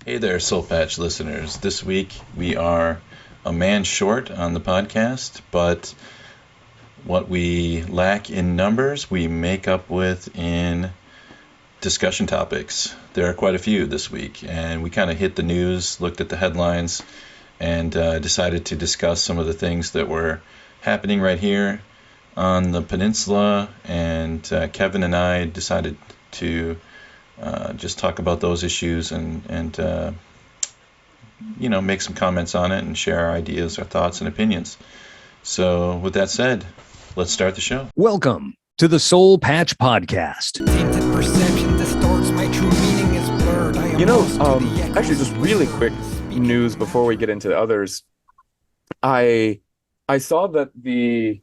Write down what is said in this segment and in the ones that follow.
Hey there, Soul Patch listeners. This week we are a man short on the podcast, but what we lack in numbers, we make up with in discussion topics. There are quite a few this week, and we kind of hit the news, looked at the headlines, and decided to discuss some of the things that were happening right here on the peninsula. And Kevin and I decided to just talk about those issues and make some comments on it and share our ideas, our thoughts, and opinions. So with that said, let's start the show. Welcome to the Soul Patch Podcast. Tainted perception distorts my true meaning is blurred. Actually, just really quick news before we get into others. I saw that the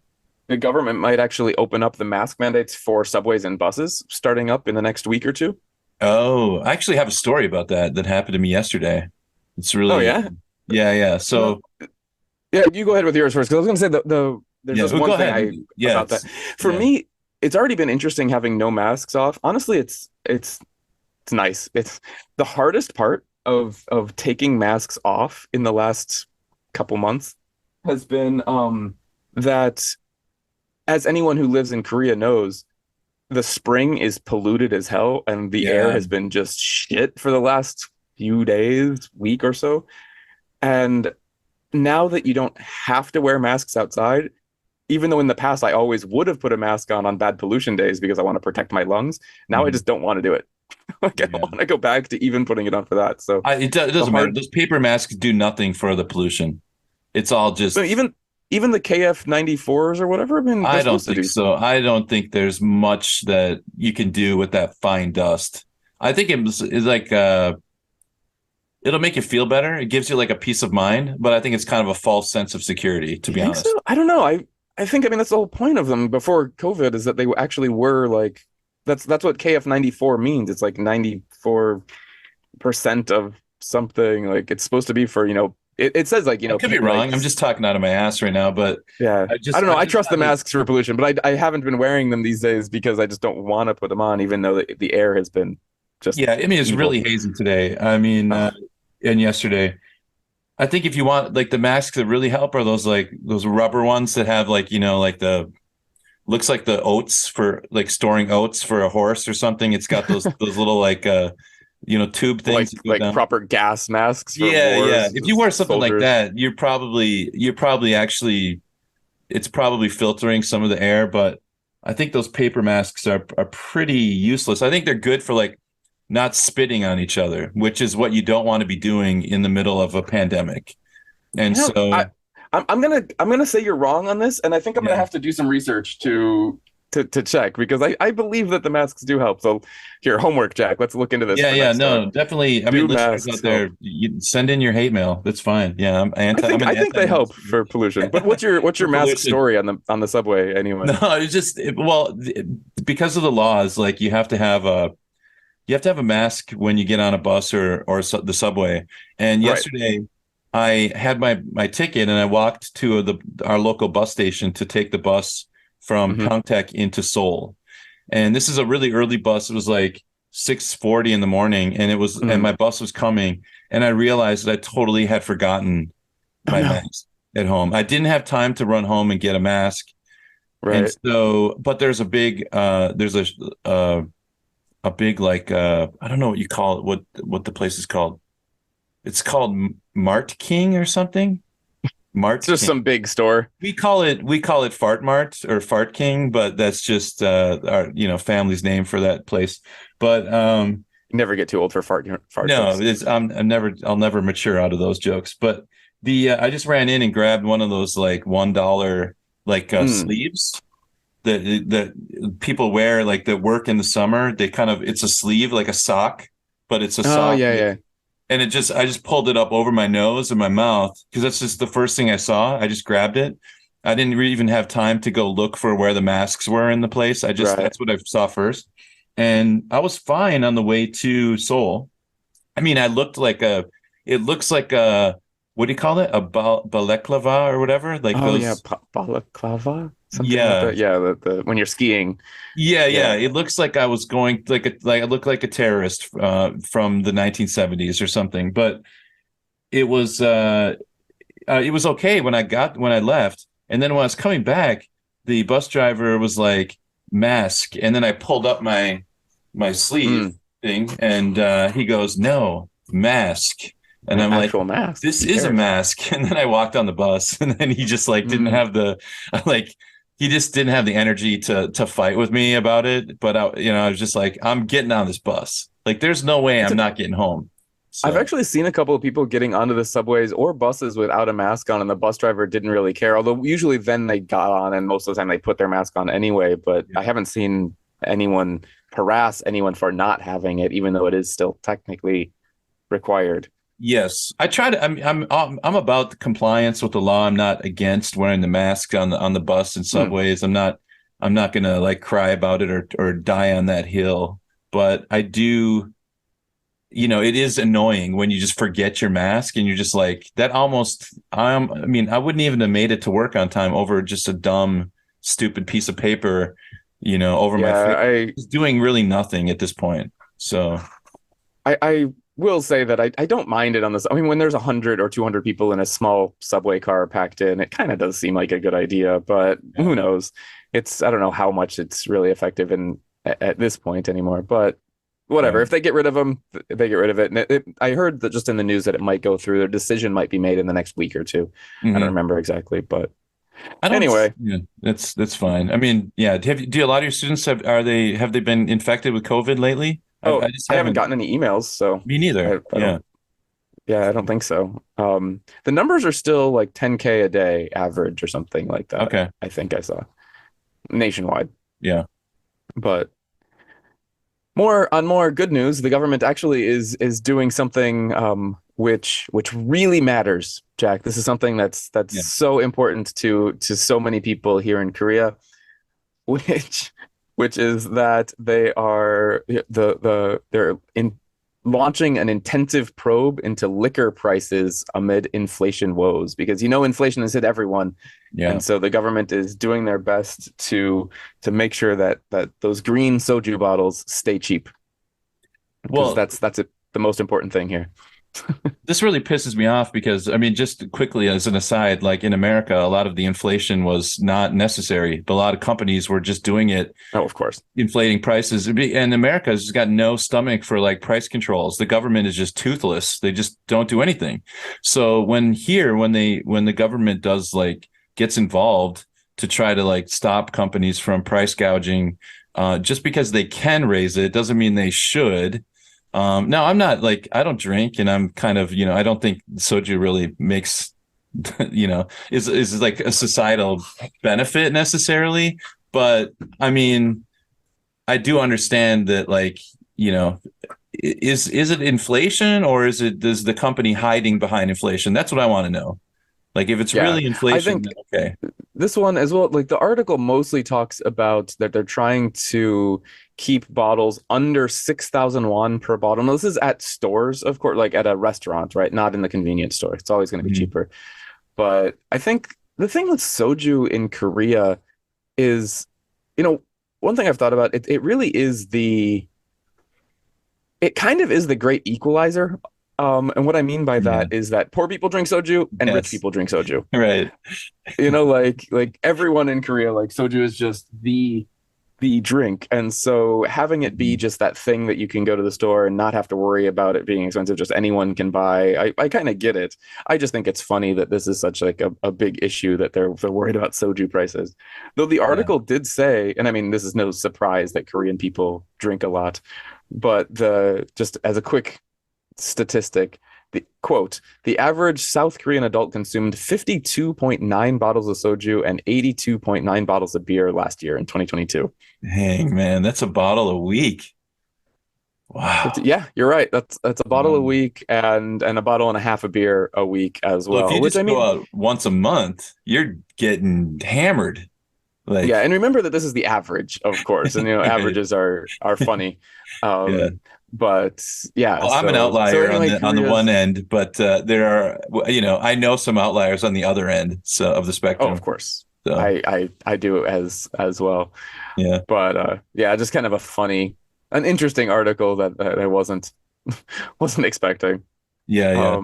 government might actually open up the mask mandates for subways and buses starting up in the next week or two. Oh, I actually have a story about that happened to me yesterday. It's really... Oh, yeah? Yeah. So... Yeah, you go ahead with yours first, because I was going to say there's just one thing about that. For me, it's already been interesting having no masks off. Honestly, it's nice. It's the hardest part of taking masks off in the last couple months has been that, as anyone who lives in Korea knows, the spring is polluted as hell, and the air has been just shit for the last few days, week or so. And now that you don't have to wear masks outside, even though in the past I always would have put a mask on bad pollution days because I want to protect my lungs, now I just don't want to do it. I don't want to go back to even putting it on for that. So it doesn't matter. Those paper masks do nothing for the pollution. It's all just... So even the KF94s or whatever, I don't think so. I don't think there's much that you can do with that fine dust. I think it's like it'll make you feel better. It gives you like a peace of mind, but I think it's kind of a false sense of security, to be honest. So? I don't know. I think that's the whole point of them before COVID, is that they actually were like, that's what KF94 means. It's like 94% of something. Like it's supposed to be for, it says like, I could be wrong. I'm just talking out of my ass right now, but yeah, I don't know. I trust the masks for pollution, but I haven't been wearing them these days because I just don't want to put them on, even though the air has been just... Yeah, I mean, it's really hazy today. I mean, and yesterday. I think if you want like the masks that really help are those rubber ones that have like, like looks like the oats for like storing oats for a horse or something. It's got those little like tube things, like proper gas masks for wars, if you wear something soldiers like that, you're probably actually, it's probably filtering some of the air. But I think those paper masks are pretty useless. I think they're good for like not spitting on each other, which is what you don't want to be doing in the middle of a pandemic. And I'm gonna say you're wrong on this, and I think I'm gonna have to do some research to check, because I believe that the masks do help. So here, homework, Jack. Let's look into this. Definitely. I mean, listeners out there, you send in your hate mail. That's fine. Yeah, I think they help for pollution. But what's your mask story on the subway anyway? No, it's just because of the laws, like you have to have a mask when you get on a bus or the subway. And yesterday I had my ticket and I walked to our local bus station to take the bus from Pyeongtaek into Seoul. And this is a really early bus. It was like 6:40 in the morning, and and my bus was coming, and I realized that I totally had forgotten my mask at home. I didn't have time to run home and get a mask. Right. And so, but there's a big like I don't know what you call it, what the place is called. It's called Mart King or something. It's just some big store. We call it Fart Mart or Fart King, but that's just our family's name for that place. But you never get too old for fart. No, I'll never mature out of those jokes. But I just ran in and grabbed one of those like $1 sleeves that people wear, like that work in the summer. It's a sleeve like a sock, but it's a sock. Oh yeah. And I just pulled it up over my nose and my mouth because that's just the first thing I saw. I just grabbed it. I didn't even have time to go look for where the masks were in the place. That's what I saw first. And I was fine on the way to Seoul. I mean, it looks like a, what do you call it? A balaclava or whatever? Like balaclava? Something like that. Yeah, the when you're skiing. Yeah. It looks like I was going I look like a terrorist from the 1970s or something. But it was okay when I left, and then when I was coming back, the bus driver was like, mask, and then I pulled up my sleeve thing, and he goes, no, mask. And I'm like, mask. This is a mask. And then I walked on the bus, and then he just like didn't have the he just didn't have the energy to fight with me about it. But I was just like, I'm getting on this bus. Like, there's no way I'm not getting home. So. I've actually seen a couple of people getting onto the subways or buses without a mask on, and the bus driver didn't really care. Although usually then they got on, and most of the time they put their mask on anyway. But I haven't seen anyone harass anyone for not having it, even though it is still technically required. Yes, I try to. I'm about the compliance with the law. I'm not against wearing the mask on the bus and subways. I'm not gonna like cry about it or die on that hill. But I do. It is annoying when you just forget your mask and you're just like that. Almost. I wouldn't even have made it to work on time over just a dumb, stupid piece of paper. Over my face. It's doing really nothing at this point. So, I will say that I don't mind it on this. I mean, when there's 100 or 200 people in a small subway car packed in, it kind of does seem like a good idea, but who knows? I don't know how much it's really effective at this point anymore, but whatever. If they get rid of them, they get rid of it. And I heard that just in the news that it might go through. Their decision might be made in the next week or two. I don't remember exactly, but anyway, that's fine. I mean, yeah. Do a lot of your students have they been infected with COVID lately? I haven't gotten any emails, so me neither. I don't think so. The numbers are still like 10K a day average or something like that. Okay, I think I saw nationwide. Yeah, but more good news, the government actually is doing something which really matters, Jack. This is something that's so important to so many people here in Korea, which is that they are they're launching an intensive probe into liquor prices amid inflation woes, because inflation has hit everyone, and so the government is doing their best to make sure that those green soju bottles stay cheap. Well, that's the most important thing here. This really pisses me off because, I mean, just quickly as an aside, like in America, a lot of the inflation was not necessary. A lot of companies were just doing it. Oh, of course. Inflating prices. And America has got no stomach for like price controls. The government is just toothless. They just don't do anything. So when the government does gets involved to try to like stop companies from price gouging, just because they can raise it doesn't mean they should. Now I'm not I don't drink, and I'm kind of, I don't think soju really makes, is like a societal benefit necessarily. But I mean, I do understand that is it inflation, or is the company hiding behind inflation? That's what I want to know. Like, if it's really inflation, then okay. This one as well, the article mostly talks about that they're trying to keep bottles under 6,000 won per bottle. Now, this is at stores, of course, like at a restaurant, right? Not in the convenience store. It's always going to be cheaper. But I think the thing with soju in Korea is, one thing I've thought about, it really is it kind of is the great equalizer. And what I mean by that is that poor people drink soju and rich people drink soju. Right. Like everyone in Korea, soju is just the drink. And so having it be just that thing that you can go to the store and not have to worry about it being expensive, just anyone can buy. I kind of get it. I just think it's funny that this is such a big issue that they're worried about soju prices. Though the article did say, and I mean, this is no surprise that Korean people drink a lot, but just as a quick statistic, the average South Korean adult consumed 52.9 bottles of soju and 82.9 bottles of beer last year in 2022. Dang, man, that's a bottle a week. Wow. Yeah, you're right. That's a bottle a week and a bottle and a half of beer a week as well. If you just go out once a month, you're getting hammered. And remember that this is the average, of course, and averages are funny. But I'm an outlier on the one end, but there are, I know some outliers on the other end of the spectrum. Oh, of course. So. I do as well. Yeah. But just kind of an interesting article that I wasn't expecting. Yeah.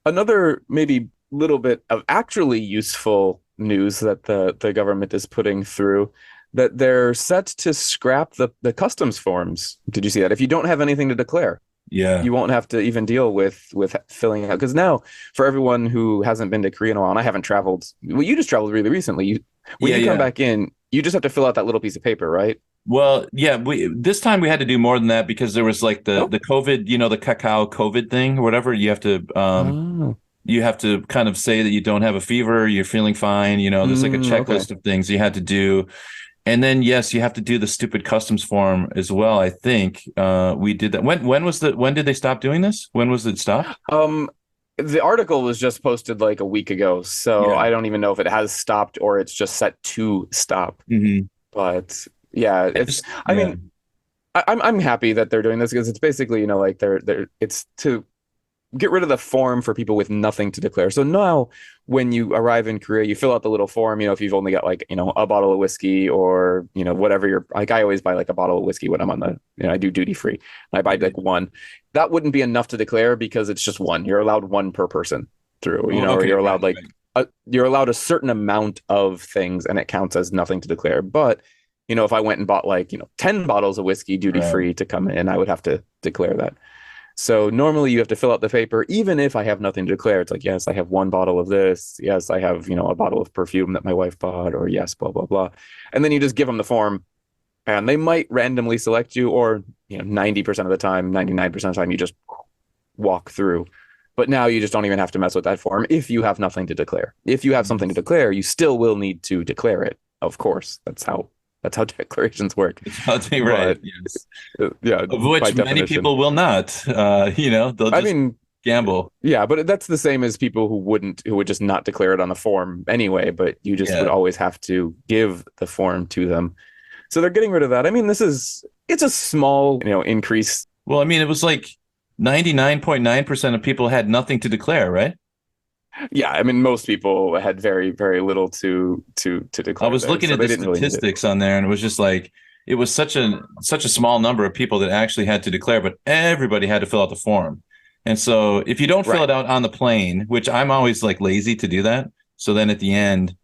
Another maybe little bit of actually useful news that the government is putting through, that they're set to scrap the customs forms. Did you see that? If you don't have anything to declare, you won't have to even deal with filling out. Because now, for everyone who hasn't been to Korea in a while, and I haven't traveled, well, you just traveled really recently. When you come back in, you just have to fill out that little piece of paper, right? Well, yeah, this time we had to do more than that because there was like the COVID, the cacao COVID thing or whatever. You have to kind of say that you don't have a fever, you're feeling fine. There's like a checklist of things you had to do. And then, yes, you have to do the stupid customs form as well. I think we did that. When did they stop doing this? When was it stopped? The article was just posted like a week ago, so I don't even know if it has stopped or it's just set to stop. Mm-hmm. But yeah, I mean, I'm happy that they're doing this because it's basically, like it's to get rid of the form for people with nothing to declare. So now when you arrive in Korea, you fill out the little form, if you've only got like, a bottle of whiskey or, whatever you're like, I always buy like a bottle of whiskey when I'm on I do duty free. I buy like one. That wouldn't be enough to declare because it's just one. You're allowed one per person through, or you're allowed you're allowed a certain amount of things and it counts as nothing to declare. But, if I went and bought 10 bottles of whiskey duty free to come in, I would have to declare that. So normally you have to fill out the paper, even if I have nothing to declare. It's like, yes, I have one bottle of this. Yes, I have, a bottle of perfume that my wife bought, or yes, blah, blah, blah. And then you just give them the form and they might randomly select you, or, 90% of the time, 99% of the time, you just walk through. But now you just don't even have to mess with that form if you have nothing to declare. If you have something to declare, you still will need to declare it. Of course, that's how declarations work. Right. Yes. Yeah. Of which many people will not. They'll just gamble. Yeah, but that's the same as people who would just not declare it on the form anyway. But you just would always have to give the form to them. So they're getting rid of that. I mean, it's a small, increase. Well, I mean, it was like 99.9% of people had nothing to declare, right? Yeah, I mean, most people had very, very little to declare. I was looking at the statistics on there, and it was just like it was such a small number of people that actually had to declare, but everybody had to fill out the form. And so if you don't fill it out on the plane, which I'm always like lazy to do that, so then at the end,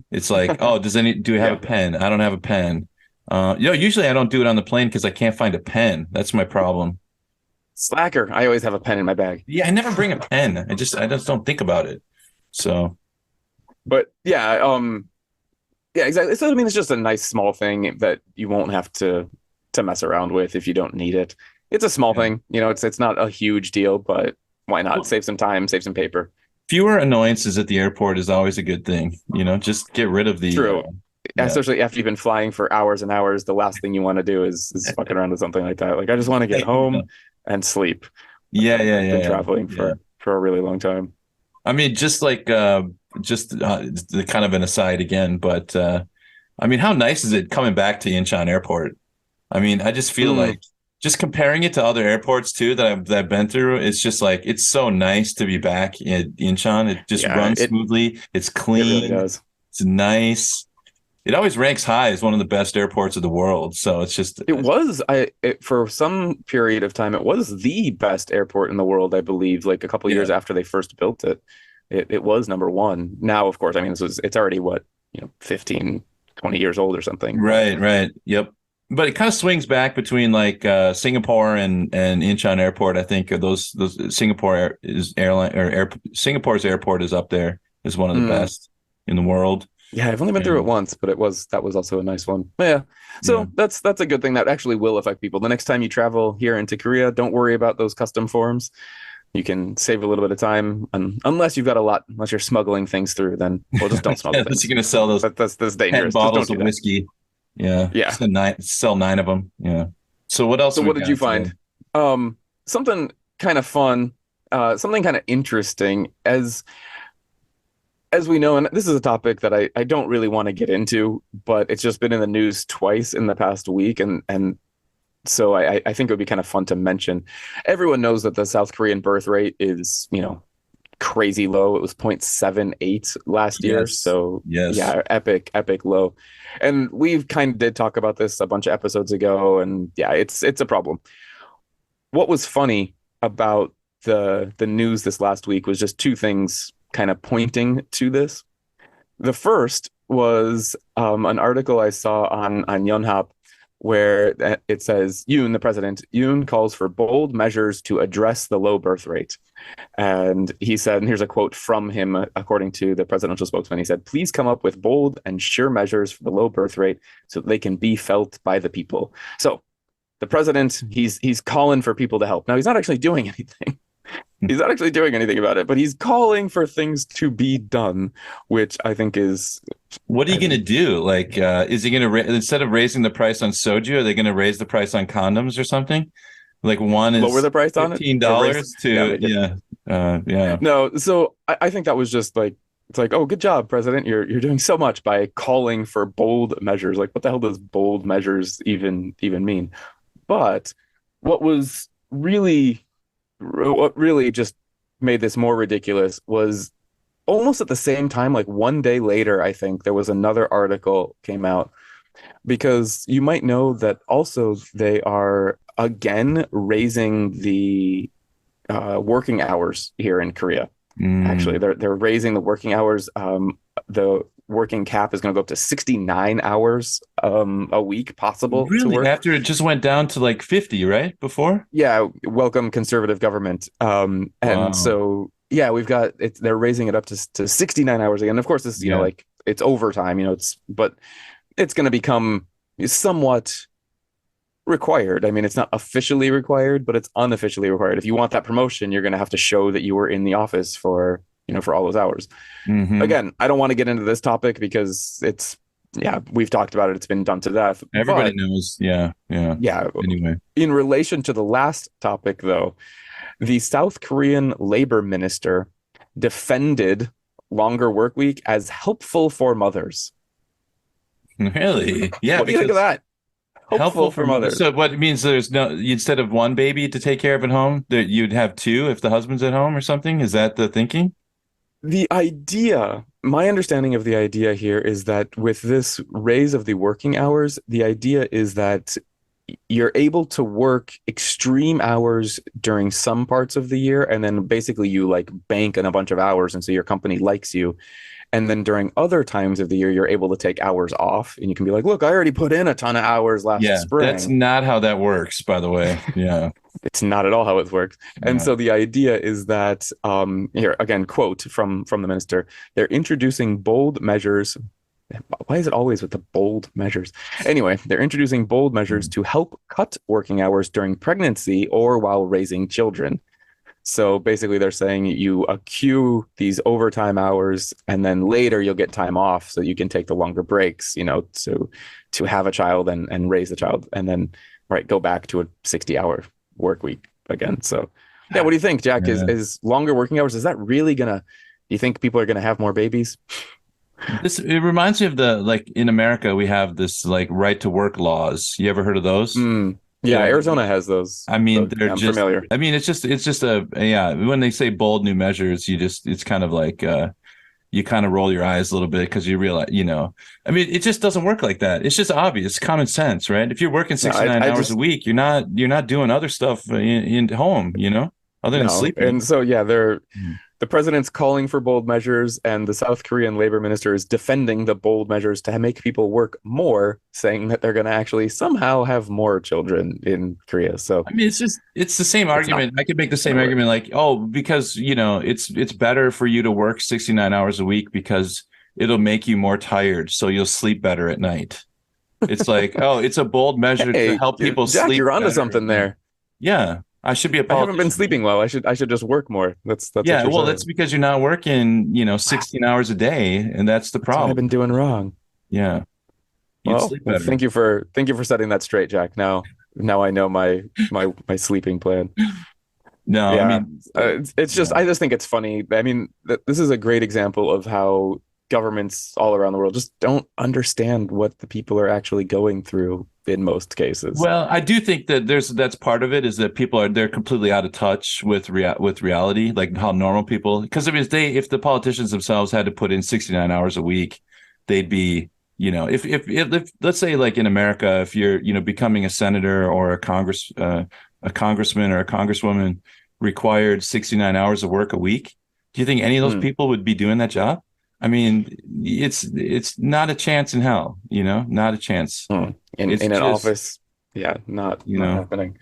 it's like, oh, do we have a pen? I don't have a pen. Usually I don't do it on the plane because I can't find a pen. That's my problem. Slacker. I always have a pen in my bag. Yeah, I never bring a pen. I just don't think about it. So, but exactly. So I mean, it's just a nice small thing that you won't have to mess around with if you don't need it. It's a small thing, it's not a huge deal, but why not? Save some time, save some paper. Fewer annoyances at the airport is always a good thing. Just get rid of the true. Especially after you've been flying for hours and hours, the last thing you want to do is fucking around with something like that. Like, I just want to get home and sleep. Yeah. Been traveling for a really long time. I mean, just like the kind of an aside again, but I mean, how nice is it coming back to Incheon Airport? I mean, I just feel like just comparing it to other airports too that I've been through, it's just like it's so nice to be back in Incheon. It just runs smoothly. It's clean. It really does. It's nice. It always ranks high as one of the best airports of the world. So it's just for some period of time, it was the best airport in the world, I believe, like a couple of years after they first built it. It was number one. Now, of course, I mean, it's already 15, 20 years old or something. Right. Yep. But it kind of swings back between like Singapore and Incheon Airport. I think those Singapore's airport is up there, is one of the best in the world. Yeah, I've only been through it once, but that was also a nice one. Yeah. So that's a good thing that actually will affect people. The next time you travel here into Korea, don't worry about those custom forms. You can save a little bit of time, unless you've got a lot. Unless you're smuggling things through, then just don't smuggle things. You're going to sell those. That's dangerous. 10 bottles of whiskey. Yeah. Sell 9 of them. Yeah. So what else? So what did you find? Something kind of fun. Something kind of interesting as we know, and this is a topic that I don't really want to get into, but it's just been in the news twice in the past week. And so I think it would be kind of fun to mention. Everyone knows that the South Korean birth rate is, crazy low. It was 0.78 last year. So yeah, epic low. And we've kind of did talk about this a bunch of episodes ago, and yeah, it's a problem. What was funny about the news this last week was just two things kind of pointing to this. The first was an article I saw on Yonhap where it says Yoon, the president, Yoon calls for bold measures to address the low birth rate. And he said, and here's a quote from him, according to the presidential spokesman, he said, please come up with bold and sure measures for the low birth rate so that they can be felt by the people. So the president, he's calling for people to help. Now, he's not actually doing anything. He's not actually doing anything about it, but he's calling for things to be done, which I think is... What are you going to do? Like, is he going to, instead of raising the price on soju, are they going to raise the price on condoms or something? Like one is lower the price on it? $15 to, yeah. No, so I think that was just like, it's like, oh, good job, President. You're doing so much by calling for bold measures. Like, what the hell does bold measures even mean? But what really just made this more ridiculous was almost at the same time, like one day later, I think there was another article came out, because you might know that also they are again raising the working hours here in Korea. Actually, they're raising the working hours. The working cap is going to go up to 69 hours a week possible. Really? To work. After it just went down to like 50, right? Before? Yeah, welcome conservative government. And wow. So yeah, we've got it. They're raising it up to 69 hours again. Of course, this you know, like it's overtime. You know, but it's going to become somewhat required. I mean, it's not officially required, but it's unofficially required. If you want that promotion, you're going to have to show that you were in the office for all those hours. Again, I don't want to get into this topic because we've talked about it. It's been done to death. Everybody knows. Yeah. Anyway, in relation to the last topic, though, the South Korean labor minister defended longer work week as helpful for mothers. Really? Yeah. What do you think of that? Helpful for mothers. So what it means, there's no, instead of one baby to take care of at home, that you'd have two if the husband's at home or something? Is that the thinking? The idea, my understanding of the idea here is that with this raise of the working hours, the idea is that you're able to work extreme hours during some parts of the year, and then basically you like bank in a bunch of hours, and so your company likes you. And then during other times of the year, you're able to take hours off, and you can be like, look, I already put in a ton of hours last spring. That's not how that works, by the way. Yeah. It's not at all how it works. And so the idea is that, here, again, quote from the minister, they're introducing bold measures. Why is it always with the bold measures? Anyway, they're introducing bold measures to help cut working hours during pregnancy or while raising children. So basically they're saying you accrue these overtime hours, and then later you'll get time off so you can take the longer breaks, to have a child and raise the child, and then go back to a 60-hour work week again. So yeah, what do you think, Jack? Yeah. Is longer working hours, is that really do you think people are gonna have more babies? It reminds me of in America we have this right to work laws. You ever heard of those? Yeah, Arizona has those. I mean, they're just familiar. I mean, it's just when they say bold new measures, it's kind of like you kind of roll your eyes a little bit because you realize, I mean, it just doesn't work like that. It's just obvious, common sense, right? If you're working 69 hours a week, you're not doing other stuff in home, other than sleeping. And so, the president's calling for bold measures, and the South Korean labor minister is defending the bold measures to make people work more, saying that they're going to actually somehow have more children in Korea. So I mean, it's the same argument. I could make the same argument because it's better for you to work 69 hours a week because it'll make you more tired, so you'll sleep better at night. It's like, it's a bold measure to help people Jack, sleep. You're onto something there. Yeah. I should be a politician. I haven't been sleeping well. I should just work more. That's that's because you're not working, 16 hours a day, and that's the problem. What I've been doing wrong. Yeah. Well, thank you for setting that straight, Jack. Now I know my sleeping plan. No, yeah, I mean, it's just I just think it's funny. I mean, this is a great example of how governments all around the world just don't understand what the people are actually going through in most cases. Well, I do think that that's part of it, is that they're completely out of touch with reality, like how normal people. Because if the politicians themselves had to put in 69 hours a week, they'd be, if let's say, like in America, if you're becoming a senator or a congressman or a congresswoman required 69 hours of work a week, do you think any of those people would be doing that job? I mean, it's not a chance in hell, not a chance. In an office, not happening.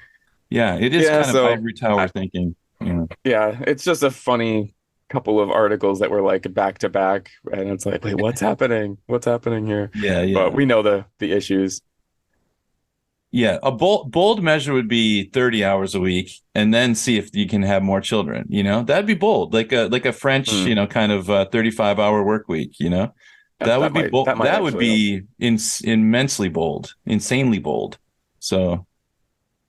Yeah, it is kind of ivory tower thinking. Yeah, it's just a funny couple of articles that were like back to back, and it's like, wait, what's happening? What's happening here? Yeah. But we know the issues. Yeah, a bold measure would be 30 hours a week, and then see if you can have more children. That'd be bold, like a French, kind of 35-hour work week. That would be bold. That would be immensely bold, insanely bold. So,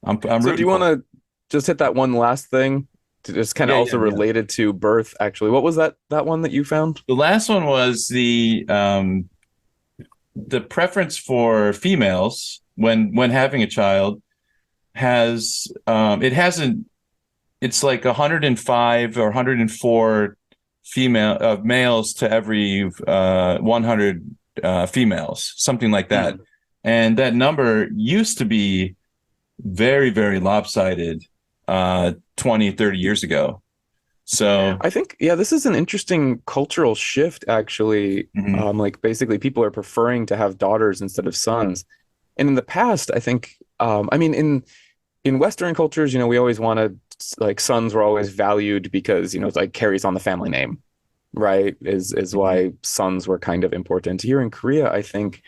I'm. So, do you want to just hit that one last thing? Just kind of related to birth. Actually, what was that one that you found? The last one was the preference for females when having a child it's like 105 or 104 males to every 100 females, something like that. And that number used to be very, very lopsided 20, 30 years ago. So I think, this is an interesting cultural shift, actually. Like basically people are preferring to have daughters instead of sons. And in the past, I think, in Western cultures, we always wanted, like, sons were always valued because, it's like carries on the family name, right? Is why sons were kind of important. Here in Korea, I think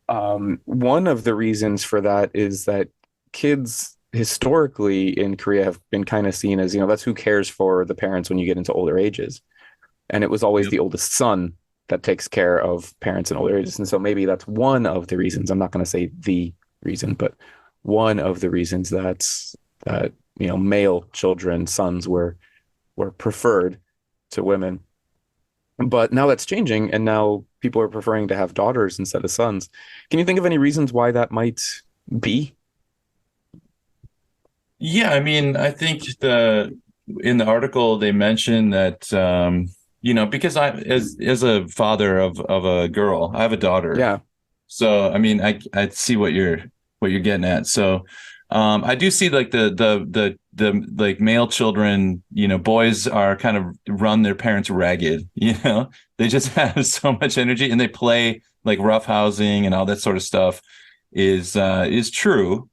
one of the reasons for that is that kids historically in Korea have been kind of seen as, that's who cares for the parents when you get into older ages. And it was always the oldest son that takes care of parents in older ages. And so maybe that's one of the reasons, I'm not going to say the reason, but one of the reasons that male children, sons were preferred to women. But now that's changing, and now people are preferring to have daughters instead of sons. Can you think of any reasons why that might be? Yeah, I think in the article they mentioned that because I as a father of a girl, I have a daughter. Yeah. So I see what you're getting at. So I do see like the like male children, boys are kind of run their parents ragged. They just have so much energy, and they play like roughhousing and all that sort of stuff is true.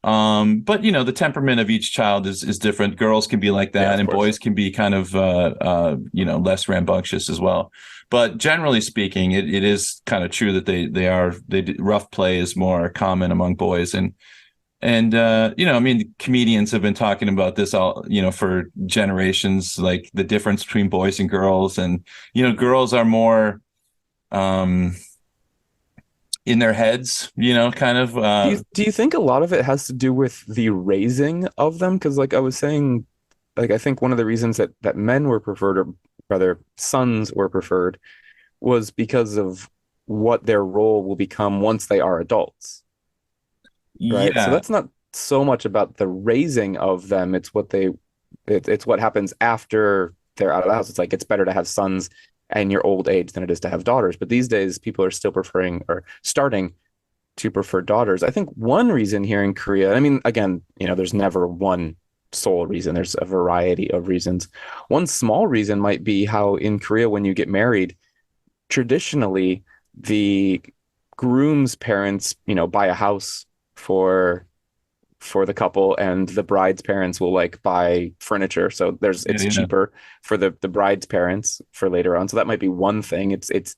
But the temperament of each child is different. Girls can be like that, and boys can be kind of less rambunctious as well. But generally speaking, it is kind of true that rough play is more common among boys, and comedians have been talking about this all for generations, like the difference between boys and girls, and girls are more in their heads, kind of. Do you think a lot of it has to do with the raising of them? Because like I was saying, like I think one of the reasons that men were preferred, or rather sons were preferred, was because of what their role will become once they are adults. Right. Yeah. So that's not so much about the raising of them. It's what happens after they're out of the house. It's like, it's better to have sons in your old age than it is to have daughters. But these days people are still preferring, or starting to prefer, daughters. I think one reason here in Korea, again, there's never one sole reason. There's a variety of reasons. One small reason might be how in Korea, when you get married, traditionally the groom's parents, buy a house for the couple, and the bride's parents will like buy furniture. So it's cheaper for the bride's parents for later on. So that might be one thing. It's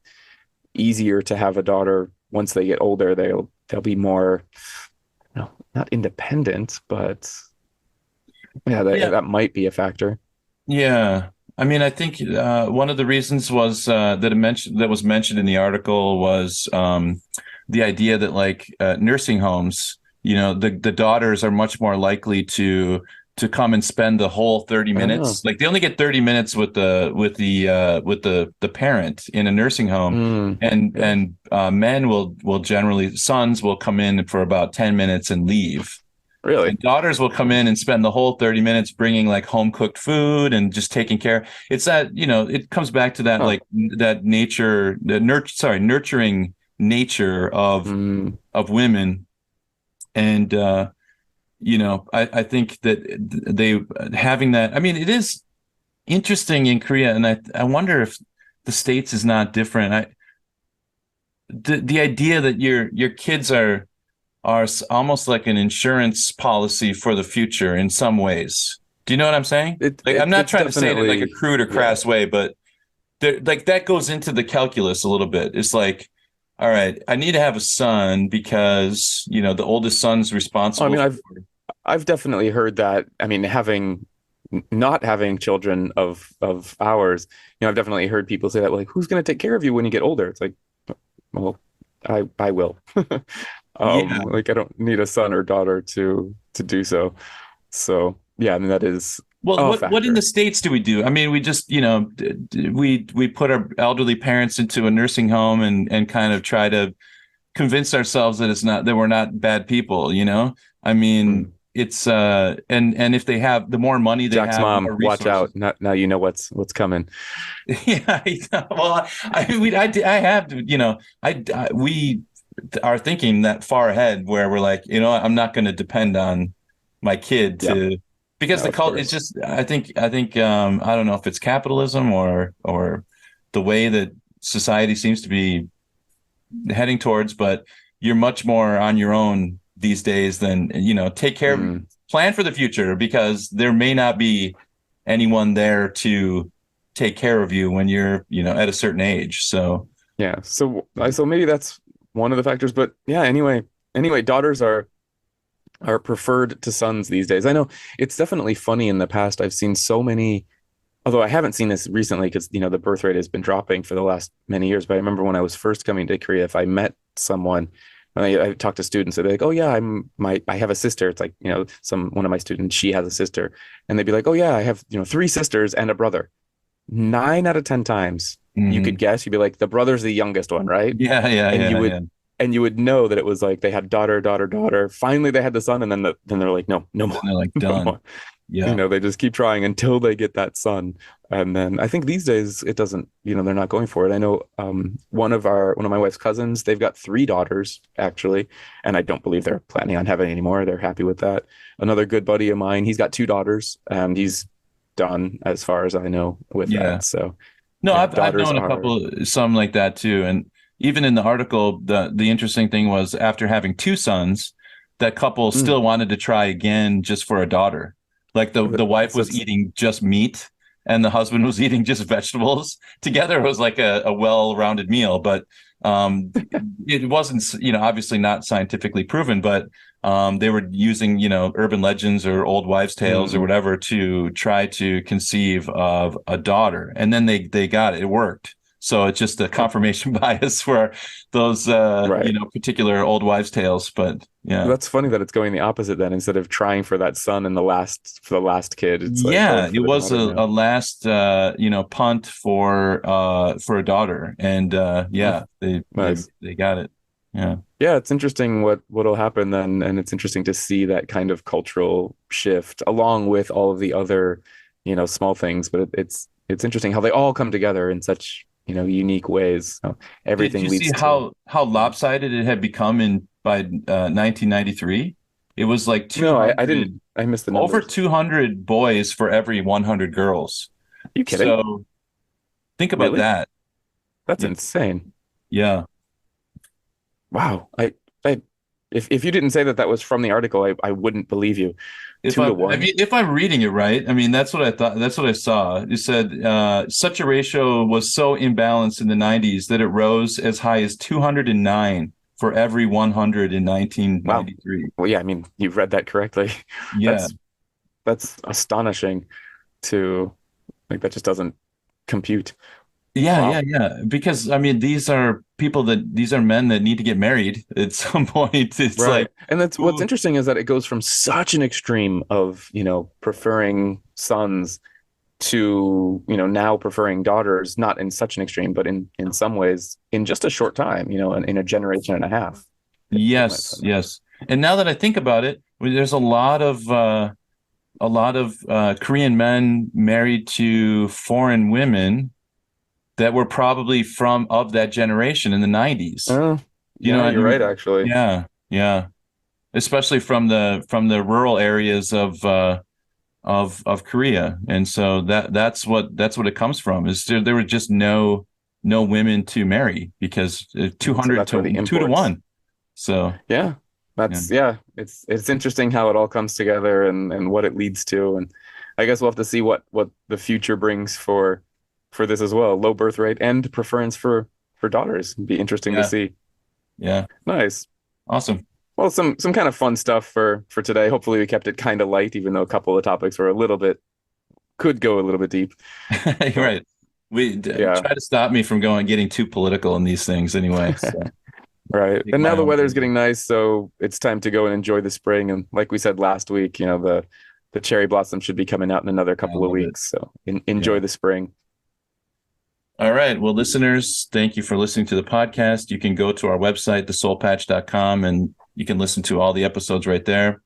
easier to have a daughter once they get older. They'll be more, not independent, but that might be a factor. Yeah. I think one of the reasons was that was mentioned in the article was the idea that like nursing homes, the daughters are much more likely to to come and spend the whole 30 minutes. Like they only get 30 minutes with the parent in a nursing home, and men will generally, sons will come in for about 10 minutes and leave. Really? And daughters will come in and spend the whole 30 minutes bringing like home cooked food and just taking care. It's that, it comes back to that like that nurturing nature of women. And I think that they having that. I mean, it is interesting in Korea, and I wonder if the States is not different. The idea that your kids are almost like an insurance policy for the future in some ways. Do you know what I'm saying? I'm not trying to say it in like a crude or crass way, but like that goes into the calculus a little bit. It's like, all right, I need to have a son because, the oldest son's responsible. I've definitely heard that. I mean, not having children of ours, I've definitely heard people say that, like, who's going to take care of you when you get older? It's like, well, I will. Like I don't need a son or daughter to do so. So yeah, I mean that is what in the States do we do? I mean, we just we put our elderly parents into a nursing home and kind of try to convince ourselves that we're not bad people. I mean, it's and if they have the more money they Jack's have, mom, watch out! Now you know what's coming. Yeah, well, I have to. We are thinking that far ahead where we're like, I'm not going to depend on my kid because the culture is just, I think, I don't know if it's capitalism or the way that society seems to be heading towards, but you're much more on your own these days than, take care of, plan for the future, because there may not be anyone there to take care of you when you're, at a certain age. So, yeah. So maybe that's one of the factors, but yeah, anyway, daughters are preferred to sons these days. I know it's definitely funny. In the past, I've seen so many, although I haven't seen this recently because, the birth rate has been dropping for the last many years. But I remember when I was first coming to Korea, if I met someone, and I talked to students, they'd be like, oh yeah, I have a sister. It's like, one of my students, she has a sister. And they'd be like, oh yeah, I have, 3 sisters and a brother. 9 out of 10 times, you could guess, you'd be like, the brother's the youngest one, right? Yeah. And you would know that it was like they had daughter. Finally, they had the son, and then they're like, no more. They're like, done. No more. Yeah. They just keep trying until they get that son. And then I think these days it doesn't. They're not going for it. I know one of my wife's cousins, they've got 3 daughters actually, and I don't believe they're planning on having any more. They're happy with that. Another good buddy of mine, he's got 2 daughters, and he's done as far as I know with that. So no, I've known some like that too, and even in the article, the interesting thing was after having 2 sons, that couple still wanted to try again just for a daughter. Like the wife was eating just meat and the husband was eating just vegetables. Together it was like a well-rounded meal, but it wasn't, obviously not scientifically proven, but they were using, urban legends or old wives' tales or whatever to try to conceive of a daughter. And then they got it. It worked. So it's just a confirmation bias for those, particular old wives' tales. But yeah, that's funny that it's going the opposite then. Instead of trying for that son in the last kid, it's like, it was a last, punt for a daughter, and they got it. Yeah, it's interesting what'll happen then, and it's interesting to see that kind of cultural shift along with all of the other, small things. But it's interesting how they all come together in such unique ways. So everything leads. Did you see how lopsided it had become by 1993? It was like 200, I didn't. I missed the numbers. Over 200 boys for every 100 girls. Are you kidding? So think about that. That's insane. Yeah. Wow. If you didn't say that was from the article, I wouldn't believe you. If I'm reading it right, I mean, that's what I thought. That's what I saw. It said such a ratio was so imbalanced in the 90s that it rose as high as 209 for every 100 in 1993. Wow. Well, yeah, I mean, you've read that correctly. Yeah. That's astonishing to like, that just doesn't compute. Yeah, wow. Yeah. Because I mean, these are these are men that need to get married at some point. It's right. like, and that's what's interesting is that it goes from such an extreme of, preferring sons to, now preferring daughters, not in such an extreme, but in some ways in just a short time, in a generation and a half. Yes. And now that I think about it, there's a lot of Korean men married to foreign women that were probably of that generation in the 90s. You're right, actually. Yeah. Especially from the rural areas of Korea. And so that's what it comes from. Is there were just no women to marry because 200 to 2-1. So yeah. It's interesting how it all comes together and what it leads to. And I guess we'll have to see what the future brings for this as well. Low birth rate and preference for daughters. It'd be interesting to see. Yeah. Nice. Awesome. Well, some kind of fun stuff for today. Hopefully we kept it kind of light, even though a couple of topics were could go a little bit deep. You're right. Try to stop me from getting too political in these things anyway. So. Right. And now the weather's getting nice, so it's time to go and enjoy the spring. And like we said last week, the cherry blossom should be coming out in another couple of weeks. So enjoy the spring. All right. Well, listeners, thank you for listening to the podcast. You can go to our website, thesoulpatch.com, and you can listen to all the episodes right there.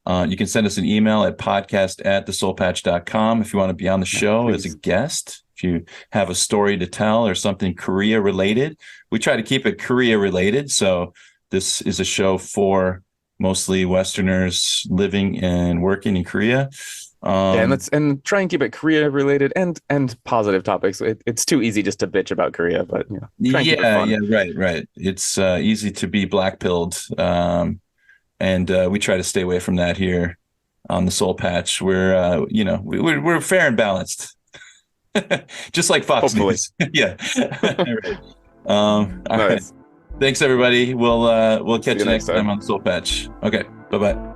You can send us an email at podcast@thesoulpatch.com if you want to be on the show as a guest. If you have a story to tell or something Korea related, we try to keep it Korea related. So this is a show for mostly Westerners living and working in Korea. And try and keep it Korea related and positive topics. It's too easy just to bitch about Korea, but try and keep it fun. Right. It's easy to be black-pilled, and we try to stay away from that here on the Soul Patch. We're we're fair and balanced. Just like Fox News. Yeah. All right. Thanks, everybody. We'll catch you next time on the Soul Patch. Okay. Bye-bye.